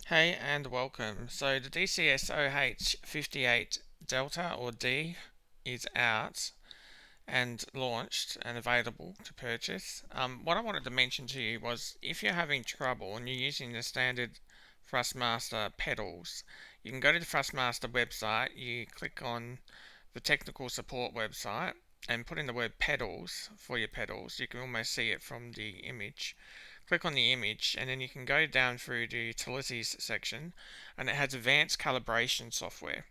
Hey and welcome. So the DCS OH-58 Delta or D is out and launched and available to purchase. What I wanted to mention to you was if you're having trouble and you're using the standard Thrustmaster pedals, you can go to the Thrustmaster website, you click on the technical support website and put in the word pedals for your pedals. You can almost see it from the image. Click on the image and then you can go down through the utilities section and it has advanced calibration software.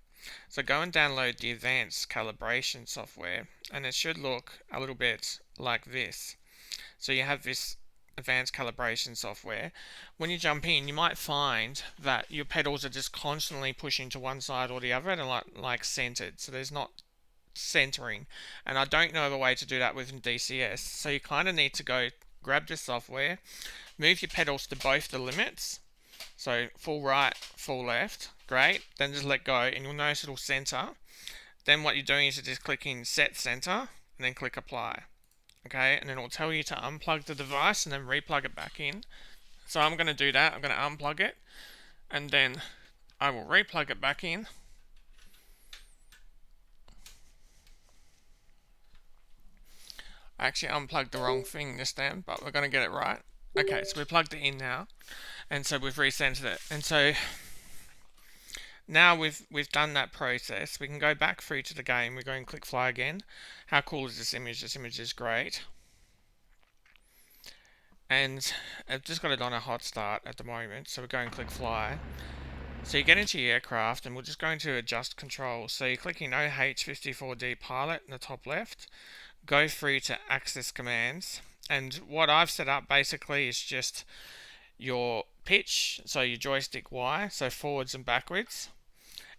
So go and download the advanced calibration software and it should look a little bit like this. So you have this advanced calibration software. When you jump in, you might find that your pedals are just constantly pushing to one side or the other and like centered. So there's not centering, and I don't know of a way to do that with DCS. So you kind of need to go grab the software, move your pedals to both the limits, so full right, full left, great, then just let go and you'll notice it'll center. Then what you're doing is you're just clicking set center and then click apply. Okay, and then it'll tell you to unplug the device and then replug it back in. So I'm going to do that. I'm going to unplug it and then I will replug it back in. I actually unplugged the wrong thing this time, but we're going to get it right. Okay, so we plugged it in now, and so we've recentered it. And so now we've done that process. We can go back through to the game. We go and click fly again. How cool is this image? This image is great. And I've just got it on a hot start at the moment, so we go and click fly. So you get into your aircraft and we'll just go into adjust controls. So you're clicking OH-54D pilot in the top left, go through to access commands, and what I've set up basically is just your pitch, so your joystick Y, so forwards and backwards,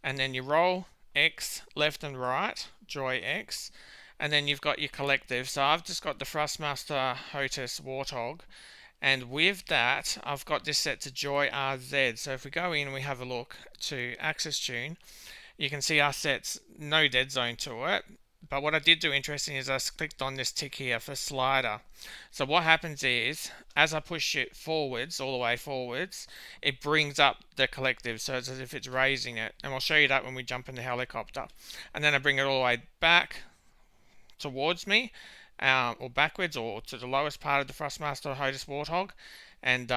and then your roll X, left and right, joy X, and then you've got your collective. So I've just got the Thrustmaster HOTUS Warthog, and with that I've got this set to joy RZ. So if we go in and we have a look to access tune, you can see our set's no dead zone to it. But what I did do interesting is I clicked on this tick here for slider. So what happens is, as I push it forwards, all the way forwards, it brings up the collective, so it's as if it's raising it. And I'll show you that when we jump in the helicopter. And then I bring it all the way back towards me, or backwards, or to the lowest part of the Thrustmaster HOTUS Warthog. And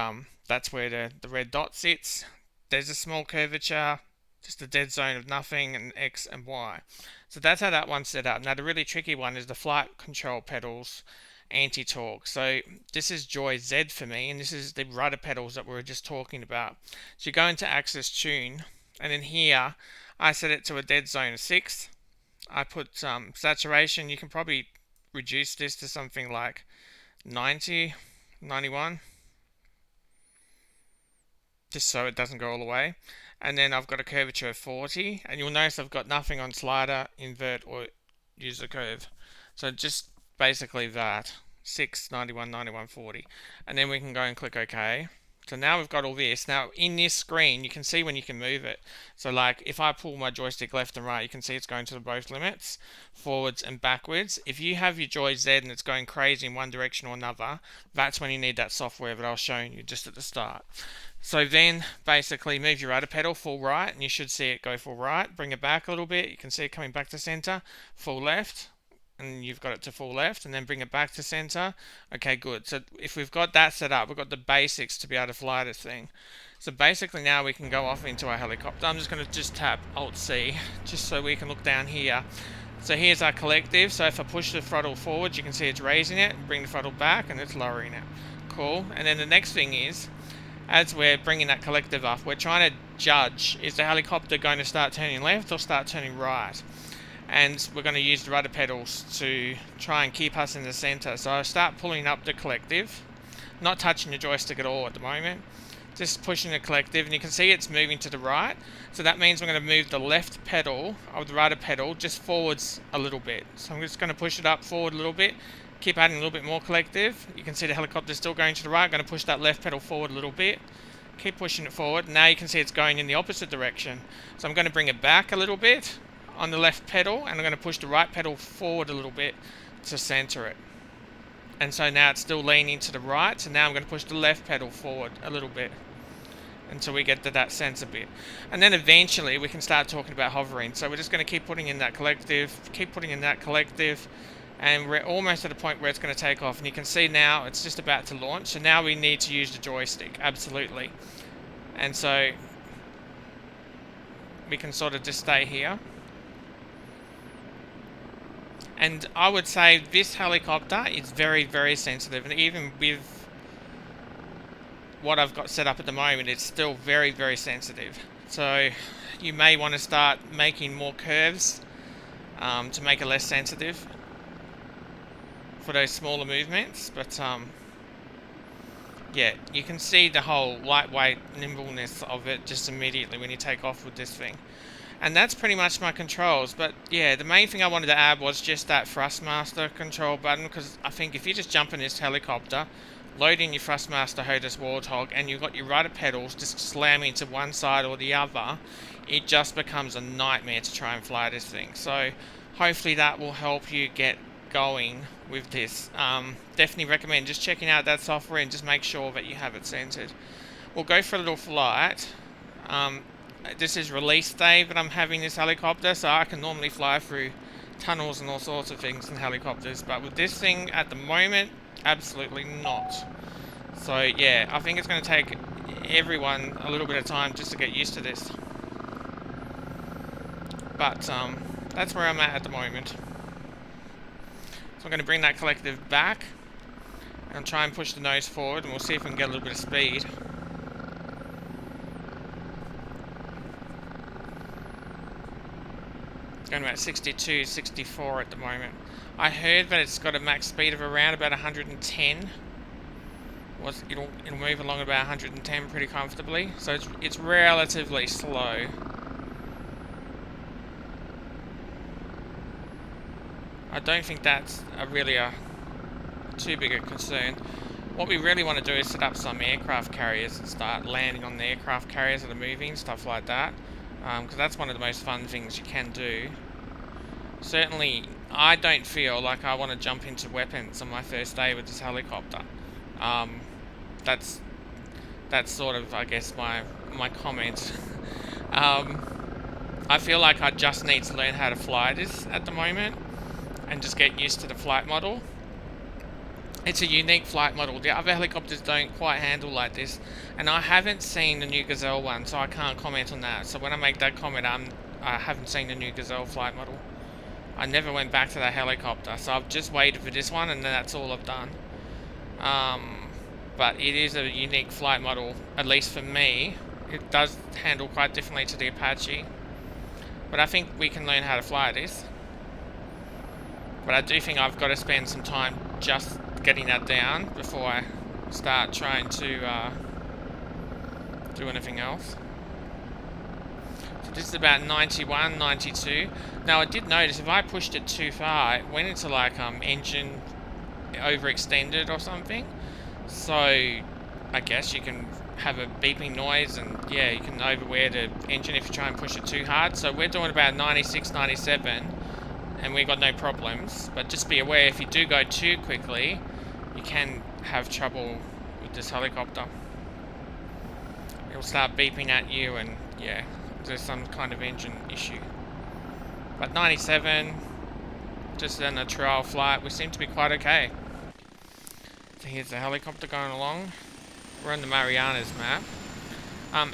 that's where the red dot sits. There's a small curvature, just a dead zone of nothing, and X and Y. So that's how that one's set up. Now the really tricky one is the flight control pedals anti-torque. So this is Joy Z for me, and this is the rudder pedals that we were just talking about. So you go into access tune, and in here I set it to a dead zone of 6. I put saturation. You can probably reduce this to something like 90, 91, just so it doesn't go all the way. And then I've got a curvature of 40, and you'll notice I've got nothing on slider, invert, or use the curve. So just basically that, 6, 91, 91, 40. And then we can go and click OK. So now we've got all this. Now in this screen, you can see when you can move it. So like if I pull my joystick left and right, you can see it's going to both limits, forwards and backwards. If you have your Joy Z and it's going crazy in one direction or another, that's when you need that software that I was showing you just at the start. So then basically move your rudder pedal full right and you should see it go full right. Bring it back a little bit. You can see it coming back to center. Full left. And you've got it to full left, and then bring it back to center. Okay, good. So if we've got that set up, we've got the basics to be able to fly this thing. So basically now we can go off into our helicopter. I'm just going to just tap Alt-C, just so we can look down here. So here's our collective. So if I push the throttle forward, you can see it's raising it. Bring the throttle back, and it's lowering it. Cool. And then the next thing is, as we're bringing that collective up, we're trying to judge, is the helicopter going to start turning left or start turning right? And we're going to use the rudder pedals to try and keep us in the center. So I start pulling up the collective, not touching the joystick at all at the moment, just pushing the collective, and you can see it's moving to the right. So that means we're going to move the left pedal of the rudder pedal just forwards a little bit. So I'm just going to push it up forward a little bit, keep adding a little bit more collective. You can see the helicopter is still going to the right. I'm going to push that left pedal forward a little bit, keep pushing it forward. Now you can see it's going in the opposite direction. So I'm going to bring it back a little bit on the left pedal, and I'm going to push the right pedal forward a little bit to center it. And so now it's still leaning to the right, so now I'm going to push the left pedal forward a little bit. until we get to that sensor bit. And then eventually we can start talking about hovering. So we're just going to keep putting in that collective, and we're almost at a point where it's going to take off. And you can see now it's just about to launch. So now we need to use the joystick, absolutely. And so we can sort of just stay here. And I would say this helicopter is very, very sensitive, and even with what I've got set up at the moment, it's still very, very sensitive. So you may want to start making more curves to make it less sensitive for those smaller movements. But yeah, you can see the whole lightweight nimbleness of it just immediately when you take off with this thing. And that's pretty much my controls. But yeah, the main thing I wanted to add was just that Thrustmaster control button, because I think if you just jump in this helicopter, load in your Thrustmaster HOTAS Warthog, and you've got your rudder pedals just slamming to one side or the other, it just becomes a nightmare to try and fly this thing. So hopefully that will help you get going with this. Definitely recommend just checking out that software and just make sure that you have it centered. We'll go for a little flight. This is release day that I'm having this helicopter, so I can normally fly through tunnels and all sorts of things in helicopters, but with this thing at the moment, absolutely not. So yeah, I think it's going to take everyone a little bit of time just to get used to this. But that's where I'm at the moment. So I'm going to bring that collective back and try and push the nose forward, and we'll see if we can get a little bit of speed. Going about 62, 64 at the moment. I heard that it's got a max speed of around about 110. It'll move along at about 110 pretty comfortably. So it's relatively slow. I don't think that's really a too big a concern. What we really want to do is set up some aircraft carriers and start landing on the aircraft carriers that are moving, stuff like that. Because that's one of the most fun things you can do. Certainly, I don't feel like I want to jump into weapons on my first day with this helicopter. That's sort of, I guess, my comment. I feel like I just need to learn how to fly this at the moment and just get used to the flight model. It's a unique flight model. The other helicopters don't quite handle like this, and I haven't seen the new Gazelle one, so I can't comment on that. So when I make that comment, I haven't seen the new Gazelle flight model. I never went back to that helicopter, so I've just waited for this one, and then that's all I've done. But it is a unique flight model, at least for me. It does handle quite differently to the Apache, but I think we can learn how to fly this. But I do think I've got to spend some time just getting that down before I start trying to do anything else. So this is about 91, 92. Now I did notice if I pushed it too far, it went into like engine overextended or something. So I guess you can have a beeping noise, and yeah, you can overwear the engine if you try and push it too hard. So we're doing about 96, 97. And we got no problems, but just be aware if you do go too quickly, you can have trouble with this helicopter. It'll start beeping at you, and yeah, there's some kind of engine issue. But 97, just in a trial flight, we seem to be quite okay. So here's the helicopter going along. We're on the Marianas map.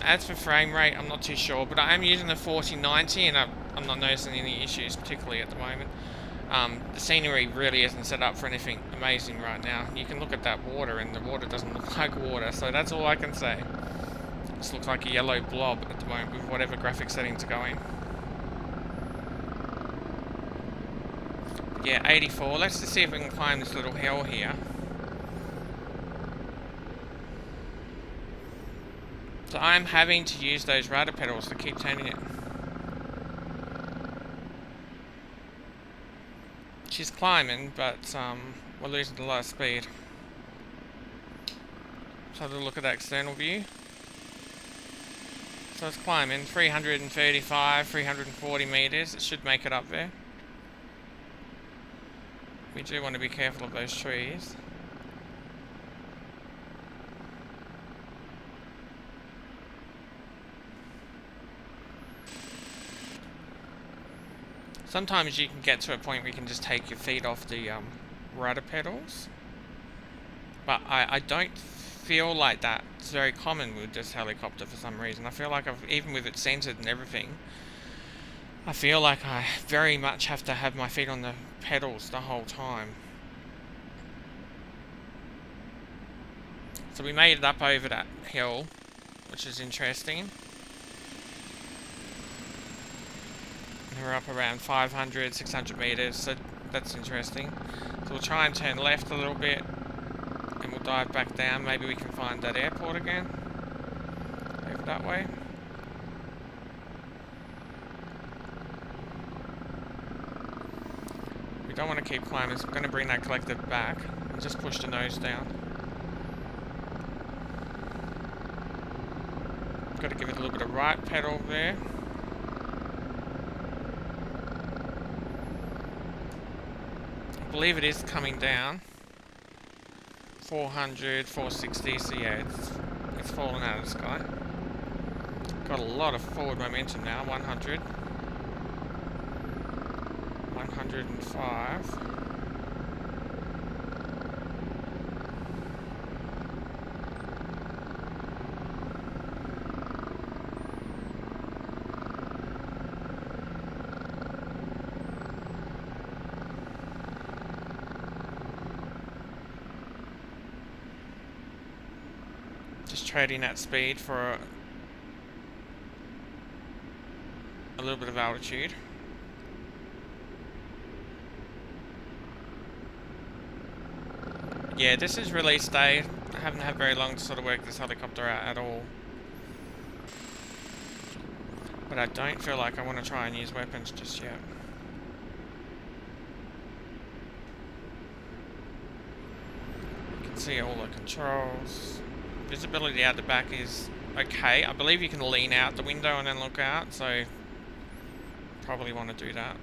As for frame rate, I'm not too sure, but I am using the 4090, and I'm not noticing any issues particularly at the moment. The scenery really isn't set up for anything amazing right now. You can look at that water, and the water doesn't look like water, so that's all I can say. It just looks like a yellow blob at the moment with whatever graphic settings are going. Yeah, 84. Let's just see if we can climb this little hill here. So I'm having to use those rudder pedals to keep turning it. She's climbing, but we're losing a lot of speed. Let's have a look at that external view. So it's climbing 335, 340 meters. It should make it up there. We do want to be careful of those trees. Sometimes you can get to a point where you can just take your feet off the rudder pedals, but I don't feel like that's very common with this helicopter for some reason. I feel like even with it centered and everything, I feel like I very much have to have my feet on the pedals the whole time. So we made it up over that hill, which is interesting. We're up around 500, 600 meters, so that's interesting. So we'll try and turn left a little bit, and we'll dive back down. Maybe we can find that airport again, over that way. We don't want to keep climbing, so I'm going to bring that collector back, and just push the nose down. Got to give it a little bit of right pedal there. I believe it is coming down. 400, 460, so yeah, it's fallen out of the sky. Got a lot of forward momentum now, 100. 105. Just trading that speed for a little bit of altitude. Yeah, this is release day. I haven't had very long to sort of work this helicopter out at all. But I don't feel like I want to try and use weapons just yet. You can see all the controls. Visibility out the back is okay. I believe you can lean out the window and then look out, so probably want to do that.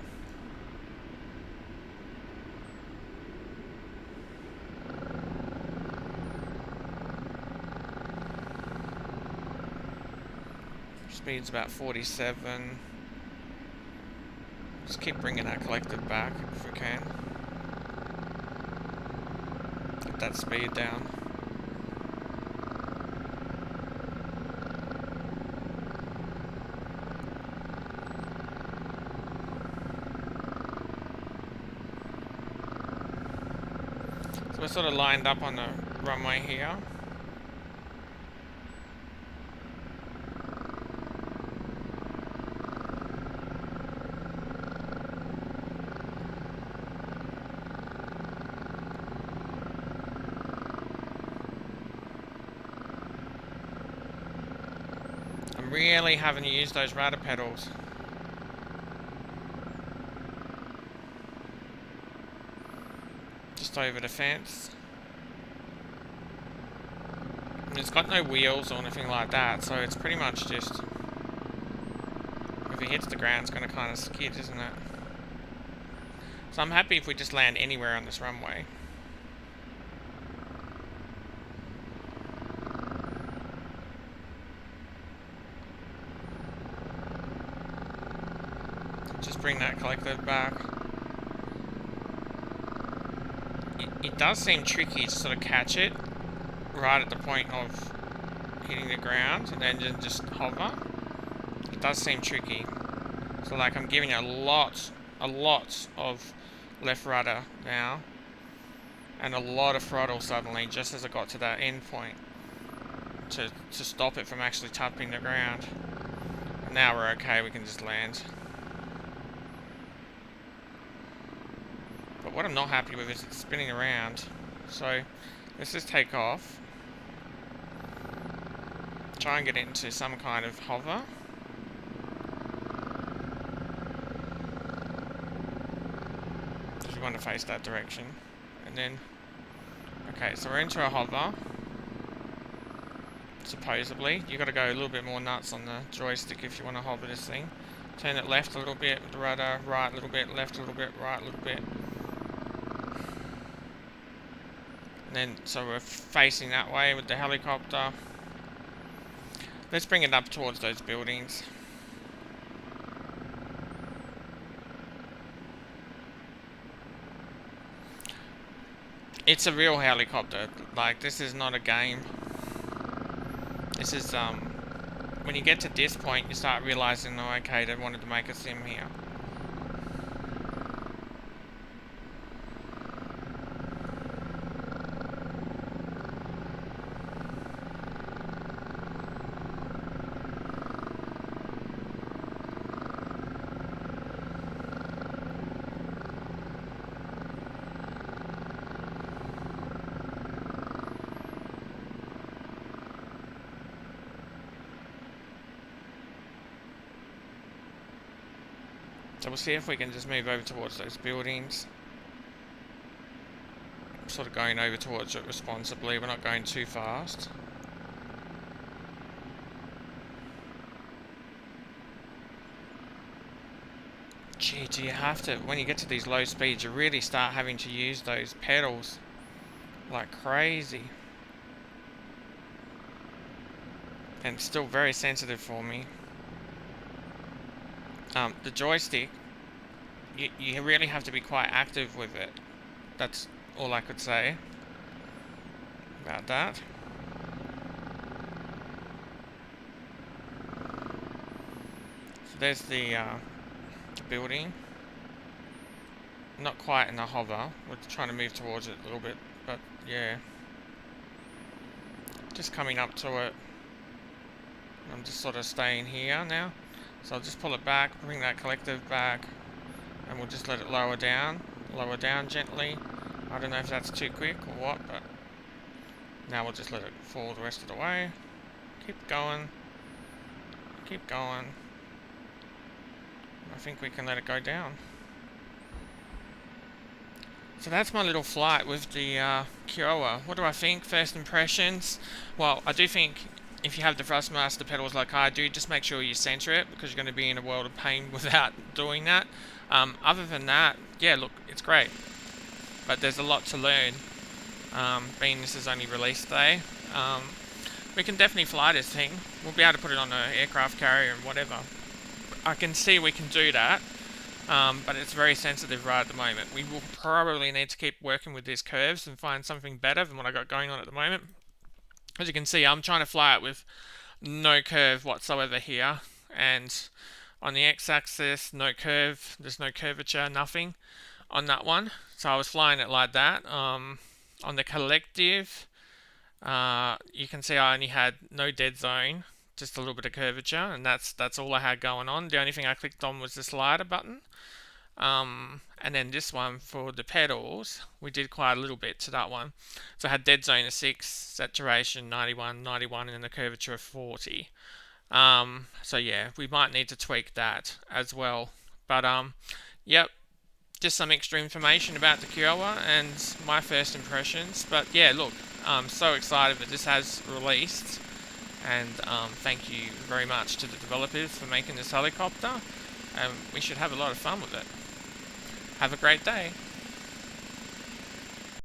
Speed's about 47. Just keep bringing our collective back if we can. Get that speed down. So we're sort of lined up on the runway here. Really having to use those rudder pedals. Just over the fence. And it's got no wheels or anything like that, so it's pretty much just, if it hits the ground, it's going to kind of skid, isn't it? So I'm happy if we just land anywhere on this runway. Bring that collector back. It does seem tricky to sort of catch it right at the point of hitting the ground and then just hover. It does seem tricky. So like I'm giving it a lot of left rudder now and a lot of throttle suddenly just as I got to that end point to stop it from actually tapping the ground. And now we're okay, we can just land. What I'm not happy with is it's spinning around. So let's just take off. Try and get into some kind of hover. Because you want to face that direction. And then, okay, so we're into a hover. Supposedly. You've got to go a little bit more nuts on the joystick if you want to hover this thing. Turn it left a little bit with the rudder, right a little bit, left a little bit, right a little bit. And then, so we're facing that way with the helicopter. Let's bring it up towards those buildings. It's a real helicopter. Like, this is not a game. This is, when you get to this point, you start realizing, oh, okay, they wanted to make a sim here. So we'll see if we can just move over towards those buildings. Sort of going over towards it responsibly, we're not going too fast. Gee, do you have to, when you get to these low speeds, you really start having to use those pedals like crazy. And it's still very sensitive for me. The joystick, you really have to be quite active with it. That's all I could say about that. So there's the building. Not quite in the hover. We're trying to move towards it a little bit, but yeah. Just coming up to it. I'm just sort of staying here now. So I'll just pull it back, bring that collective back, and we'll just let it lower down gently. I don't know if that's too quick or what, but now we'll just let it fall the rest of the way. Keep going. Keep going. I think we can let it go down. So that's my little flight with the Kiowa. What do I think? First impressions? Well, I do think if you have the Thrustmaster pedals like I do, just make sure you center it, because you're going to be in a world of pain without doing that. Other than that, yeah, look, it's great. But there's a lot to learn, being this is only release day. We can definitely fly this thing. We'll be able to put it on an aircraft carrier and whatever. I can see we can do that, but it's very sensitive right at the moment. We will probably need to keep working with these curves and find something better than what I got going on at the moment. As you can see, I'm trying to fly it with no curve whatsoever here, and on the x-axis, no curve, there's no curvature, nothing on that one. So I was flying it like that. On the collective, you can see I only had no dead zone, just a little bit of curvature, and that's all I had going on. The only thing I clicked on was the slider button. And then this one for the pedals, we did quite a little bit to that one. So I had dead zone of 6, saturation 91, and then the curvature of 40. So yeah, we might need to tweak that as well. But yep, just some extra information about the Kiowa and my first impressions. But yeah, look, I'm so excited that this has released. And thank you very much to the developers for making this helicopter. And we should have a lot of fun with it. Have a great day.